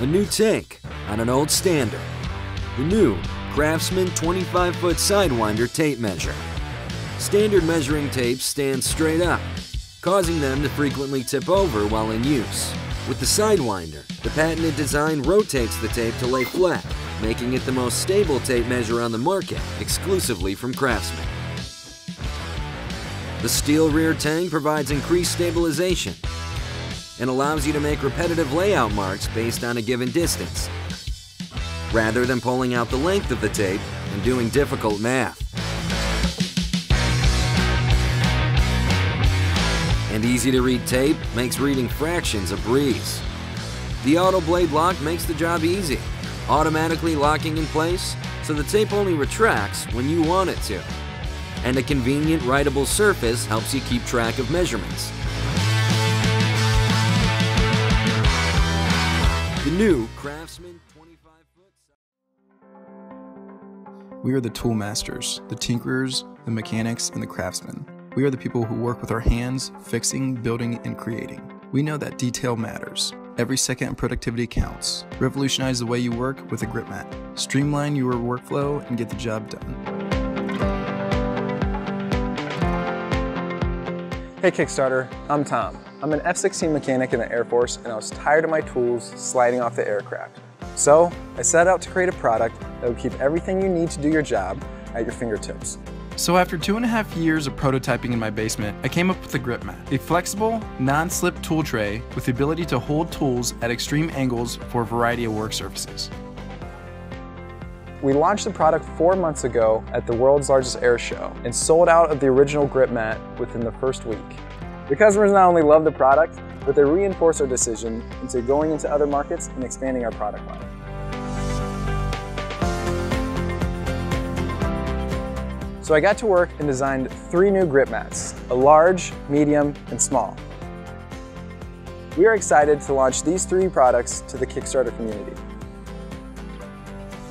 A new take on an old standard. The new Craftman 25-foot Sidewinder tape measure. Standard measuring tapes stand straight up, causing them to frequently tip over while in use. With the Sidewinder, the patented design rotates the tape to lay flat, making it the most stable tape measure on the market, exclusively from Craftman. The steel rear tang provides increased stabilization and allows you to make repetitive layout marks based on a given distance, rather than pulling out the length of the tape and doing difficult math. And easy-to-read tape makes reading fractions a breeze. The auto blade lock makes the job easy, automatically locking in place so the tape only retracts when you want it to. And a convenient writable surface helps you keep track of measurements. The new Craftman 25-foot. We are the tool masters, the tinkerers, the mechanics, and the craftsmen. We are the people who work with our hands, fixing, building, and creating. We know that detail matters. Every second of productivity counts. Revolutionize the way you work with a Grypmat. Streamline your workflow and get the job done. Hey Kickstarter, I'm Tom. I'm an F-16 mechanic in the Air Force and I was tired of my tools sliding off the aircraft. So I set out to create a product that would keep everything you need to do your job at your fingertips. So after 2.5 years of prototyping in my basement, I came up with the Grypmat, a flexible, non-slip tool tray with the ability to hold tools at extreme angles for a variety of work surfaces. We launched the product 4 months ago at the world's largest air show and sold out of the original Grypmat within the first week. The customers not only love the product, but they reinforce our decision into going into other markets and expanding our product line. So I got to work and designed 3 new Grypmats, a large, medium, and small. We are excited to launch these 3 products to the Kickstarter community.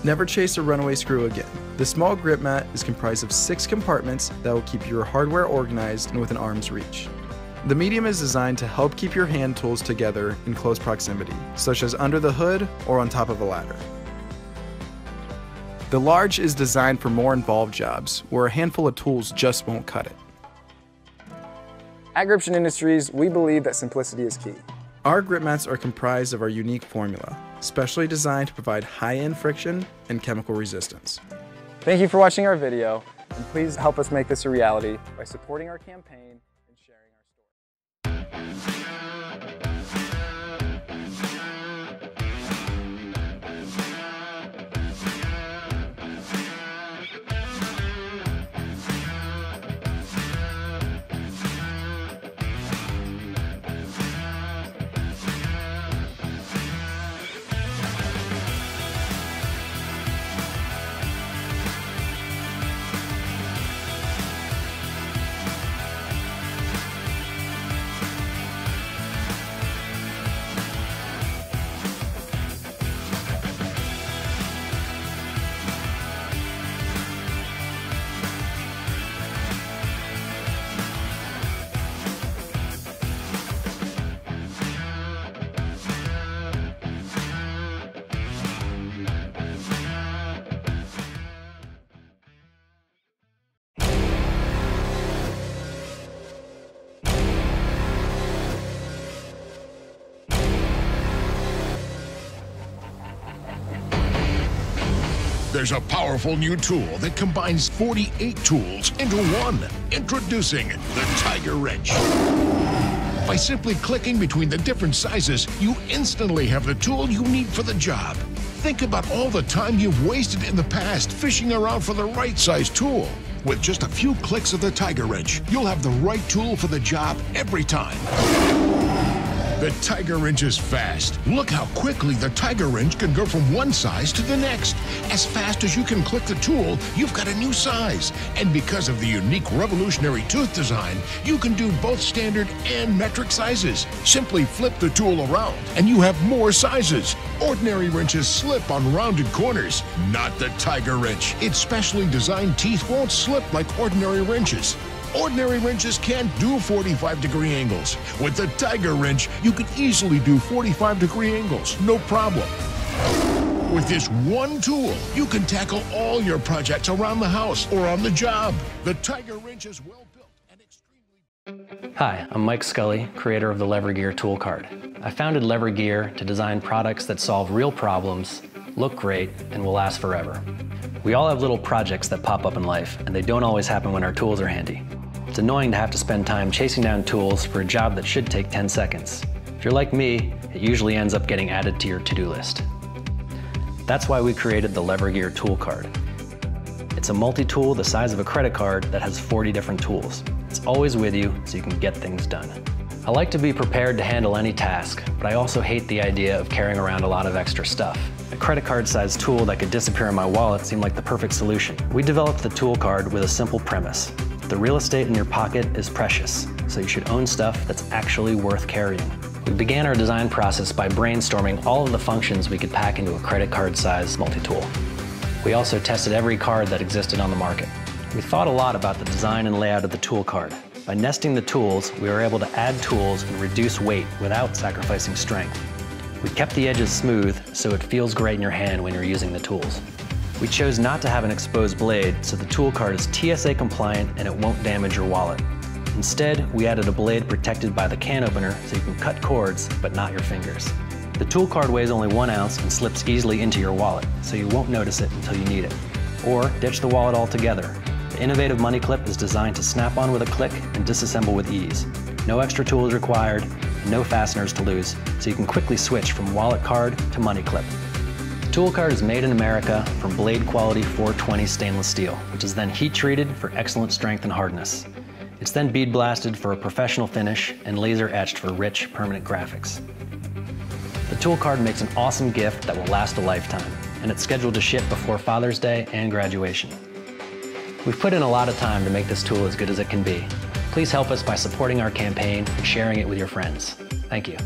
Never chase a runaway screw again. The small Grypmat is comprised of 6 compartments that will keep your hardware organized and within arm's reach. The medium is designed to help keep your hand tools together in close proximity, such as under the hood or on top of a ladder. The large is designed for more involved jobs, where a handful of tools just won't cut it. At Grypmat Industries, we believe that simplicity is key. Our Grypmats are comprised of our unique formula, specially designed to provide high-end friction and chemical resistance. Thank you for watching our video, and please help us make this a reality by supporting our campaign and sharing our story. There's a powerful new tool that combines 48 tools into one. Introducing the Tiger Wrench. By simply clicking between the different sizes, you instantly have the tool you need for the job. Think about all the time you've wasted in the past fishing around for the right size tool. With just a few clicks of the Tiger Wrench, you'll have the right tool for the job every time. The Tiger Wrench is fast. Look how quickly the Tiger Wrench can go from one size to the next. As fast as you can click the tool, you've got a new size. And because of the unique revolutionary tooth design, you can do both standard and metric sizes. Simply flip the tool around and you have more sizes. Ordinary wrenches slip on rounded corners. Not the Tiger Wrench. Its specially designed teeth won't slip like ordinary wrenches. Ordinary wrenches can't do 45-degree angles. With the Tiger wrench, you can easily do 45-degree angles, no problem. With this one tool, you can tackle all your projects around the house or on the job. The Tiger wrench is well built and extremely... Hi, I'm Mike Scully, creator of the Lever Gear Toolcard. I founded Lever Gear to design products that solve real problems, look great, and will last forever. We all have little projects that pop up in life, and they don't always happen when our tools are handy. It's annoying to have to spend time chasing down tools for a job that should take 10 seconds. If you're like me, it usually ends up getting added to your to-do list. That's why we created the Lever Gear Toolcard. It's a multi-tool the size of a credit card that has 40 different tools. It's always with you, so you can get things done. I like to be prepared to handle any task, but I also hate the idea of carrying around a lot of extra stuff. A credit card-sized tool that could disappear in my wallet seemed like the perfect solution. We developed the Toolcard with a simple premise. The real estate in your pocket is precious, so you should own stuff that's actually worth carrying. We began our design process by brainstorming all of the functions we could pack into a credit card-sized multi-tool. We also tested every card that existed on the market. We thought a lot about the design and layout of the Toolcard. By nesting the tools, we were able to add tools and reduce weight without sacrificing strength. We kept the edges smooth so it feels great in your hand when you're using the tools. We chose not to have an exposed blade, so the Toolcard is TSA compliant and it won't damage your wallet. Instead, we added a blade protected by the can opener so you can cut cords, but not your fingers. The Toolcard weighs only 1 ounce and slips easily into your wallet, so you won't notice it until you need it. Or ditch the wallet altogether. The innovative money clip is designed to snap on with a click and disassemble with ease. No extra tools required, and no fasteners to lose, so you can quickly switch from wallet card to money clip. The Toolcard is made in America from blade quality 420 stainless steel, which is then heat treated for excellent strength and hardness. It's then bead blasted for a professional finish and laser etched for rich, permanent graphics. The Toolcard makes an awesome gift that will last a lifetime, and it's scheduled to ship before Father's Day and graduation. We've put in a lot of time to make this tool as good as it can be. Please help us by supporting our campaign and sharing it with your friends. Thank you.